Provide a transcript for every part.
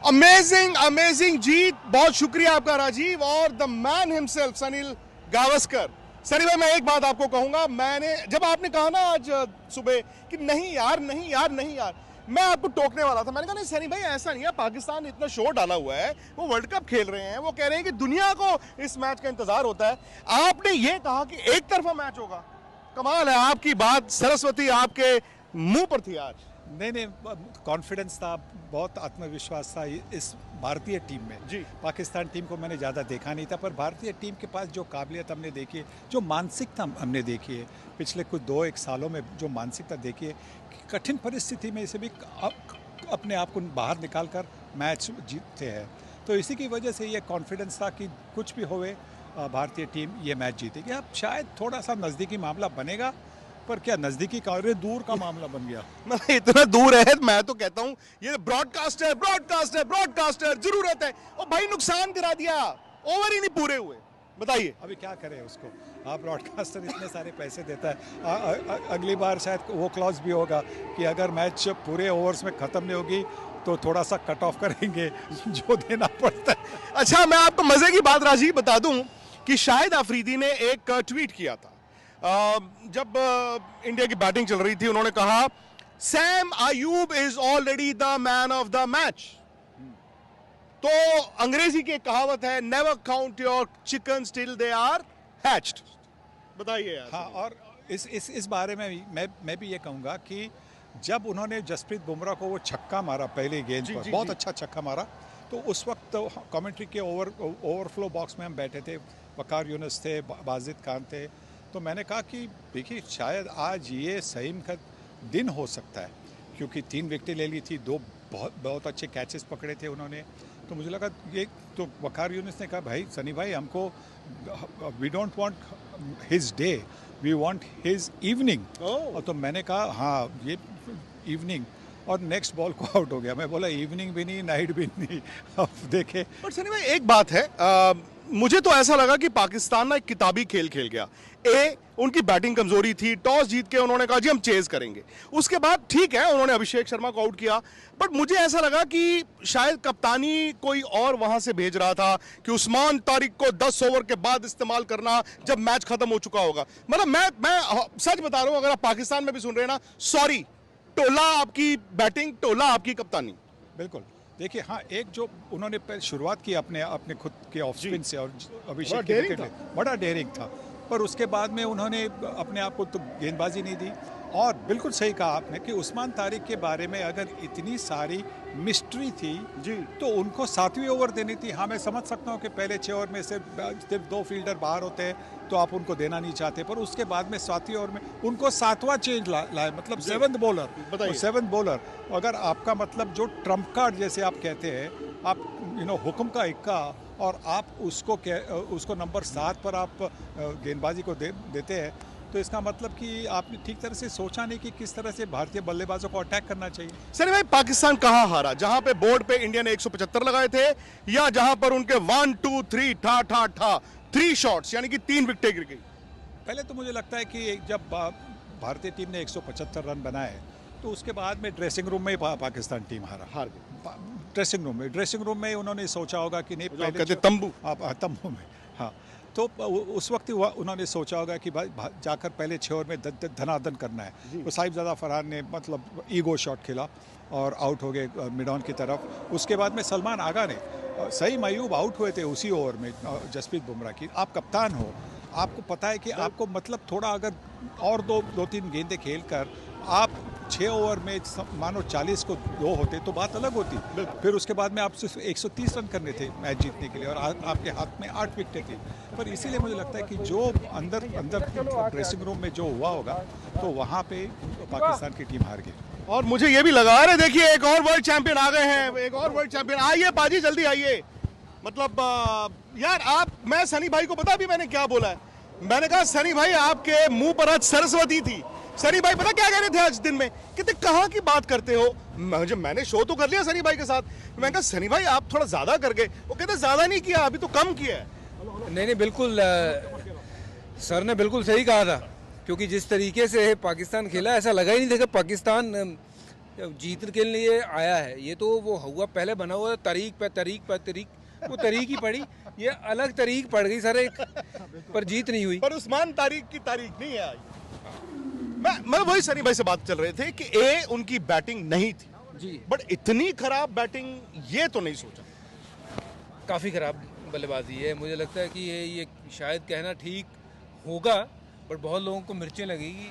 Amazing amazing जीत, बहुत शुक्रिया आपका राजीव और the man himself Sunil Gavaskar. Sunny भाई, मैं एक बात आपको कहूंगा, मैंने जब आपने कहा ना आज सुबह कि नहीं यार नहीं यार नहीं यार, मैं आपको टोकने वाला था। मैंने कहा नहीं सनी भाई, ऐसा नहीं है, पाकिस्तान इतना शोर डाला हुआ है, वो वर्ल्ड कप खेल रहे हैं, वो कह रहे हैं कि दुनिया को इस मैच का इंतजार होता है। आपने ये कहा कि एक तरफा मैच होगा, कमाल है। आपकी बात सरस्वती आपके मुंह पर थी आज। नहीं, कॉन्फिडेंस था, बहुत आत्मविश्वास था इस भारतीय टीम में जी। पाकिस्तान टीम को मैंने ज़्यादा देखा नहीं था, पर भारतीय टीम के पास जो काबिलियत हमने देखी है, जो मानसिकता हमने देखी है पिछले कुछ 2-1 सालों में, जो मानसिकता देखी है कि कठिन परिस्थिति में से भी अपने आप को बाहर निकाल कर मैच जीतते हैं, तो इसी की वजह से ये कॉन्फिडेंस था कि कुछ भी होवे भारतीय टीम ये मैच जीतेगी। अब शायद थोड़ा सा नज़दीकी मामला बनेगा, पर क्या नजदीकी कार्य दूर का मामला बन गया। मतलब इतना दूर है, मैं तो कहता हूं ये ब्रॉडकास्टर ब्रॉडकास्टर ब्रॉडकास्टर जरूरत है। और भाई नुकसान करा दिया, ओवर ही नहीं पूरे हुए, बताइए अभी क्या करें उसको। आप ब्रॉडकास्टर इतने सारे पैसे देता है, अगली बार शायद वो क्लॉज भी होगा कि अगर मैच पूरे ओवर्स में ख़त्म नहीं होगी तो थोड़ा सा कट ऑफ करेंगे जो देना पड़ता है। अच्छा, मैं आपको मजे की बात राजीव बता दूं कि शाहिद अफरीदी ने एक ट्वीट किया था जब इंडिया की बैटिंग चल रही थी। उन्होंने कहा Saim Ayub is already the man of the match. तो अंग्रेजी की एक कहावत है, never count your chickens till they are hatched. बताइए यार। हाँ, और इस बारे में मैं भी ये कहूँगा कि जब उन्होंने जसप्रीत बुमराह को वो छक्का मारा पहले गेंद पर, बहुत अच्छा छक्का मारा, तो उस वक्त कमेंट्री के ओवरफ्लो बॉक्स में हम बैठे थे, वकार यूनुस थे, बाजिद खान थे, तो मैंने कहा कि देखिए शायद आज ये सही का दिन हो सकता है, क्योंकि 3 विकेटें ले ली थी, 2 बहुत अच्छे कैचेस पकड़े थे उन्होंने। तो मुझे लगा ये तो वकार यूनुस ने कहा भाई सनी भाई, हमको we don't want his day, we want his evening. और तो मैंने कहा हाँ ये इवनिंग, और नेक्स्ट बॉल को आउट हो गया। मैं बोला इवनिंग भी नहीं, नाइट भी नहीं। अब देखे। पर सनी भाई एक बात है, मुझे तो ऐसा लगा कि पाकिस्तान ना एक किताबी खेल खेल गया। उनकी बैटिंग कमजोरी थी, टॉस जीत के उन्होंने कहा जी हम चेज करेंगे। उसके बाद ठीक है उन्होंने अभिषेक शर्मा को आउट किया, बट मुझे ऐसा लगा कि शायद कप्तानी कोई और वहां से भेज रहा था कि उस्मान तारिक को 10 ओवर के बाद इस्तेमाल करना जब मैच खत्म हो चुका होगा। मतलब मैं सच बता रहा हूं, अगर आप पाकिस्तान में भी सुन रहे हैं ना, सॉरी, टोला आपकी बैटिंग, टोला आपकी कप्तानी। बिल्कुल। देखिए हाँ, एक जो उन्होंने शुरुआत की अपने खुद के ऑफ स्पिन से, और अभिषेक के विकेट बड़ा डेयरिंग था, पर उसके बाद में उन्होंने अपने आप को तो गेंदबाजी नहीं दी। और बिल्कुल सही कहा आपने कि उस्मान तारिक के बारे में अगर इतनी सारी मिस्ट्री थी जी, तो उनको 7वीं ओवर देनी थी। हाँ, मैं समझ सकता हूँ कि पहले 6 ओवर में सिर्फ 2 फील्डर बाहर होते हैं तो आप उनको देना नहीं चाहते, पर उसके बाद में 7वीं ओवर में उनको 7वां चेंज लाए, मतलब 7th बॉलर। 7th बॉलर अगर आपका मतलब जो ट्रम्प कार्ड जैसे आप कहते हैं, आप हुक्म का इक्का, और आप उसको नंबर 7 पर आप गेंदबाजी को देते हैं, तो इसका मतलब कि आपने ठीक तरह से सोचा नहीं कि किस तरह से भारतीय बल्लेबाजों को अटैक करना चाहिए। सर भाई, पाकिस्तान कहां हारा? जहां पे बोर्ड पे इंडिया ने 175 लगाए थे, या जहां पर उनके 1 2 3 ठा 3 शॉट्स यानी कि 3 विकेटें गिर गई? पहले तो मुझे लगता है कि जब भारतीय टीम ने 175 रन बनाए, तो उसके बाद में ड्रेसिंग रूम में पाकिस्तान टीम हार गई। ड्रेसिंग रूम में उन्होंने सोचा होगा कि नहीं, पहले तंबू में, हाँ, तो उस वक्त उन्होंने सोचा होगा कि भाई जाकर पहले 6 ओवर में धनादन करना है। तो साहिबजादा फरहान ने मतलब ईगो शॉट खेला और आउट हो गए मिड ऑन की तरफ। उसके बाद में सलमान आगा ने, सईद अयूब आउट हुए थे उसी ओवर में जसप्रीत बुमराह की। आप कप्तान हो, आपको पता है कि आपको मतलब थोड़ा अगर और 2-3 गेंदें खेल कर आप 6 ओवर में मानो 40 को 2 होते तो बात अलग होती। फिर उसके बाद में आप सिर्फ 130 रन करने थे मैच जीतने के लिए, और आपके हाथ में 8 विकेटें थी। पर इसीलिए मुझे लगता है कि जो अंदर ड्रेसिंग रूम में जो हुआ होगा, तो वहाँ पे पाकिस्तान की टीम हार गई। और मुझे ये भी लगा, अरे देखिए एक और वर्ल्ड चैंपियन आ गए हैं, एक और वर्ल्ड चैंपियन, आइए पाजी जल्दी आइए। मतलब यार मैं सनी भाई को पता भी मैंने क्या बोला है? मैंने कहा सनी भाई आपके मुंह पर आज सरस्वती थी। सनी भाई पता क्या कह रहे थे आज दिन में? कहते कहाँ की बात करते हो? मैंने शो तो कर लिया सनी भाई के साथ। मैंने कहा सनी भाई आप थोड़ा ज्यादा कर गए। वो कहते ज्यादा नहीं किया, अभी तो कम किया है। नहीं, बिल्कुल सर ने बिल्कुल सही कहा था, क्योंकि जिस तरीके से पाकिस्तान खेला, ऐसा लगा ही नहीं था कि पाकिस्तान जीत के लिए आया है, ये तो वो हुआ पहले बना हुआ तारीख पे तारीख पे तारीख, वो तारीख ही पड़ी, ये अलग तारीख पड़ गई सर एक, पर जीत नहीं हुई। पर उस्मान तारीख की तारीख नहीं है आई। मैं वही सनी भाई से बात चल रहे थे कि उनकी बैटिंग नहीं थी जी, बट इतनी खराब बैटिंग ये तो नहीं सोचा। काफ़ी ख़राब बल्लेबाजी है, मुझे लगता है कि ये शायद कहना ठीक होगा, पर बहुत लोगों को मिर्चें लगेगी।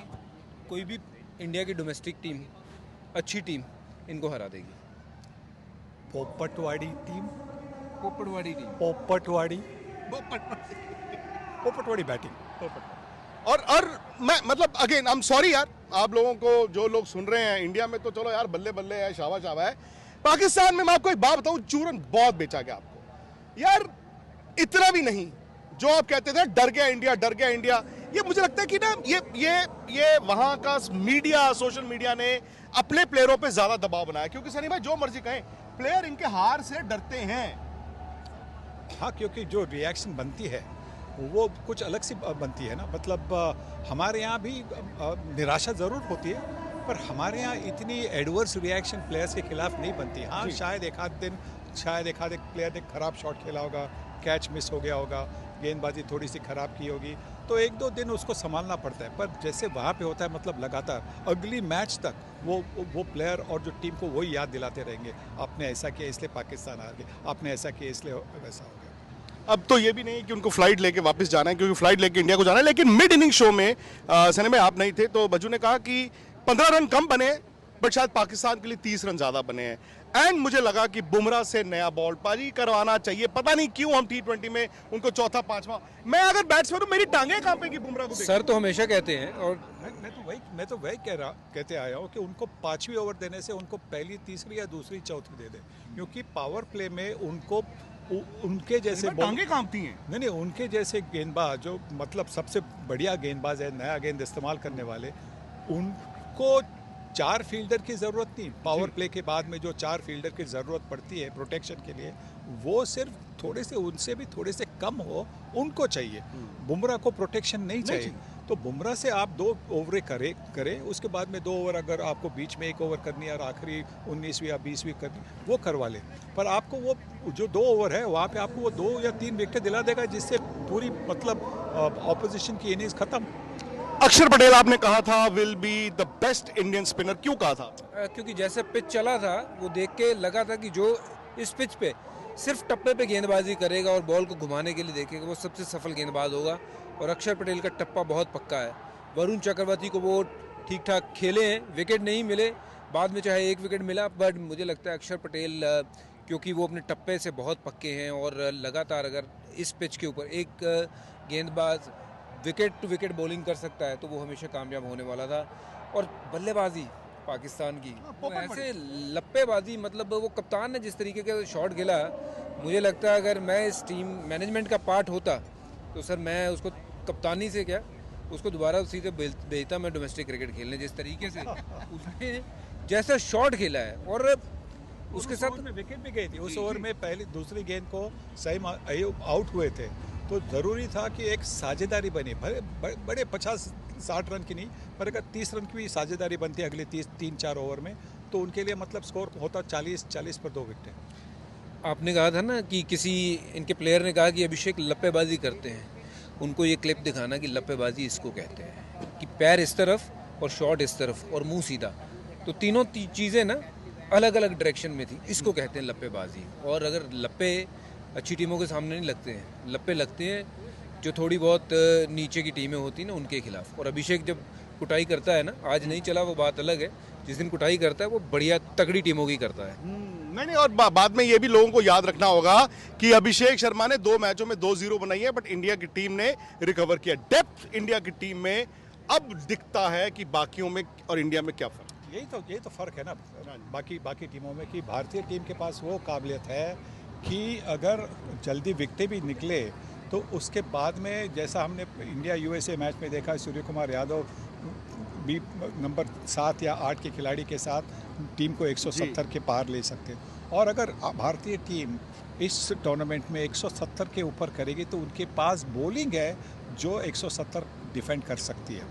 कोई भी इंडिया की डोमेस्टिक टीम, अच्छी टीम इनको हरा देगी। पोपटवाड़ी टीम, पोपटवाड़ी टीम, पोपटवाड़ी बैटिंग। और मैं मतलब अगेन आई एम सॉरी यार, आप लोगों को जो लोग सुन रहे हैं इंडिया में तो चलो यार बल्ले बल्ले है, शाबा शाबा है। पाकिस्तान में मैं आपको एक बात बताऊं, चूरन बहुत बेचा गया आपको यार, इतना भी नहीं जो आप कहते थे डर गया इंडिया, डर गया इंडिया। ये मुझे लगता है कि ना ये वहां का मीडिया, सोशल मीडिया ने अपने प्लेयरों पे ज्यादा दबाव बनाया, क्योंकि सनी भाई जो मर्जी कहें प्लेयर इनके हार से डरते हैं। हाँ, क्योंकि जो रिएक्शन बनती है वो कुछ अलग सी बनती है ना, मतलब हमारे यहाँ भी निराशा ज़रूर होती है, पर हमारे यहाँ इतनी एडवर्स रिएक्शन प्लेयर्स के खिलाफ नहीं बनती। हाँ, शायद एक आध प्लेयर ने खराब शॉट खेला होगा, कैच मिस हो गया होगा, गेंदबाजी थोड़ी सी ख़राब की होगी, तो एक दो दिन उसको संभालना पड़ता है। पर जैसे वहाँ पे होता है, मतलब लगातार अगली मैच तक वो प्लेयर और जो टीम को वही याद दिलाते रहेंगे, आपने ऐसा किया इसलिए पाकिस्तान हार गया, आपने ऐसा किया इसलिए वैसा हो गया। अब तो ये भी नहीं कि उनको फ्लाइट लेके वापस जाना है, क्योंकि फ्लाइट लेके इंडिया को जाना है। लेकिन मिड इनिंग शो में सनी में आप नहीं थे, तो बज्जू ने कहा कि 15 रन कम बने बट शायद पाकिस्तान के लिए 30 रन ज्यादा बने हैं। एंड मुझे लगा कि बुमराह से नया बॉल पाजी करवाना चाहिए, पता नहीं क्यों हम T20 में उनको चौथा पांचवा, मैं अगर बैट्समैन हूं मेरी टांगे कांपेंगी बुमराह को देख। सर तो हमेशा कहते हैं, और मैं तो वही कहते आया हूँ कि उनको 5वीं ओवर देने से उनको पहली, तीसरी या दूसरी, चौथी दे दे, क्योंकि पावर प्ले में उनको उनके जैसे टांगे कांपती हैं। नहीं, उनके जैसे गेंदबाज जो मतलब सबसे बढ़िया गेंदबाज है, नया गेंद इस्तेमाल करने वाले, उनको 4 फील्डर की ज़रूरत नहीं। पावर प्ले के बाद में जो 4 फील्डर की ज़रूरत पड़ती है प्रोटेक्शन के लिए, वो सिर्फ थोड़े से, उनसे भी थोड़े से कम हो, उनको चाहिए। बुमराह को प्रोटेक्शन नहीं चाहिए, तो बुमराह से आप 2 ओवर करें, उसके बाद में 2 ओवर अगर आपको बीच में 1 ओवर करनी है और आखिरी 19वीं या 20वीं करनी, वो करवा ले। पर आपको वो जो 2 ओवर है वहाँ पे आपको वो 2 या 3 विकेट दिला देगा, जिससे पूरी मतलब ऑपोजिशन की इनिंग्स खत्म। अक्षर पटेल आपने कहा था will be the best Indian spinner, क्यों कहा था? क्योंकि जैसे पिच चला था वो देख के लगा था कि जो इस पिच पे सिर्फ टप्पे पे गेंदबाजी करेगा और बॉल को घुमाने के लिए देखेगा, वो सबसे सफल गेंदबाज होगा। और अक्षर पटेल का टप्पा बहुत पक्का है। वरुण चक्रवर्ती को वो ठीक ठाक खेले हैं, विकेट नहीं मिले, बाद में चाहे 1 विकेट मिला, बट मुझे लगता है अक्षर पटेल क्योंकि वो अपने टप्पे से बहुत पक्के हैं और लगातार अगर इस पिच के ऊपर एक गेंदबाज विकेट टू विकेट बॉलिंग कर सकता है तो वो हमेशा कामयाब होने वाला था। और बल्लेबाजी पाकिस्तान की ऐसे लप्पेबाजी, मतलब वो कप्तान ने जिस तरीके का शॉट खेला, मुझे लगता है अगर मैं इस टीम मैनेजमेंट का पार्ट होता तो सर मैं उसको कप्तानी से क्या, उसको दोबारा सीधे भेजता मैं डोमेस्टिक क्रिकेट खेलने। जिस तरीके से उसने जैसा शॉट खेला है और उसके साथ विकेट भी गई थी उस ओवर में, पहली दूसरी गेंद को सही अयूब आउट हुए थे, तो ज़रूरी था कि एक साझेदारी बनी, बड़े 50-60 रन की नहीं, पर अगर 30 रन की भी साझेदारी बनती अगले 3-4 ओवर में, तो उनके लिए मतलब स्कोर होता 40 पर 2 विकेट। आपने कहा था ना कि किसी इनके प्लेयर ने कहा कि अभिषेक लप्पेबाजी करते हैं, उनको ये क्लिप दिखाना कि लप्पेबाजी इसको कहते हैं कि पैर इस तरफ और शॉट इस तरफ और मुंह सीधा, तो तीनों चीज़ें ना अलग अलग डायरेक्शन में थी, इसको कहते हैं लप्पेबाजी। और अगर लप्पे अच्छी टीमों के सामने नहीं लगते हैं, लप्पे लगते हैं जो थोड़ी बहुत नीचे की टीमें होती हैं ना उनके खिलाफ। और अभिषेक जब कुटाई करता है ना, आज नहीं चला वो बात अलग है, जिस दिन कुटाई करता है वो बढ़िया तगड़ी टीमों की करता है। नहीं, और बाद में ये भी लोगों को याद रखना होगा कि अभिषेक शर्मा ने 2 मैचों में 2-0 बनाई है, बट इंडिया की टीम ने रिकवर किया। डेप्थ इंडिया की टीम में अब दिखता है कि बाकियों में और इंडिया में क्या फर्क। यही तो फर्क है ना बाकी टीमों में, कि भारतीय टीम के पास वो काबिलियत है कि अगर जल्दी विकेटें भी निकले तो उसके बाद में, जैसा हमने इंडिया USA मैच में देखा, सूर्य कुमार यादव भी नंबर 7 या 8 के खिलाड़ी के साथ टीम को 170 के पार ले सकते हैं। और अगर भारतीय टीम इस टूर्नामेंट में 170 के ऊपर करेगी तो उनके पास बॉलिंग है जो 170 डिफेंड कर सकती है।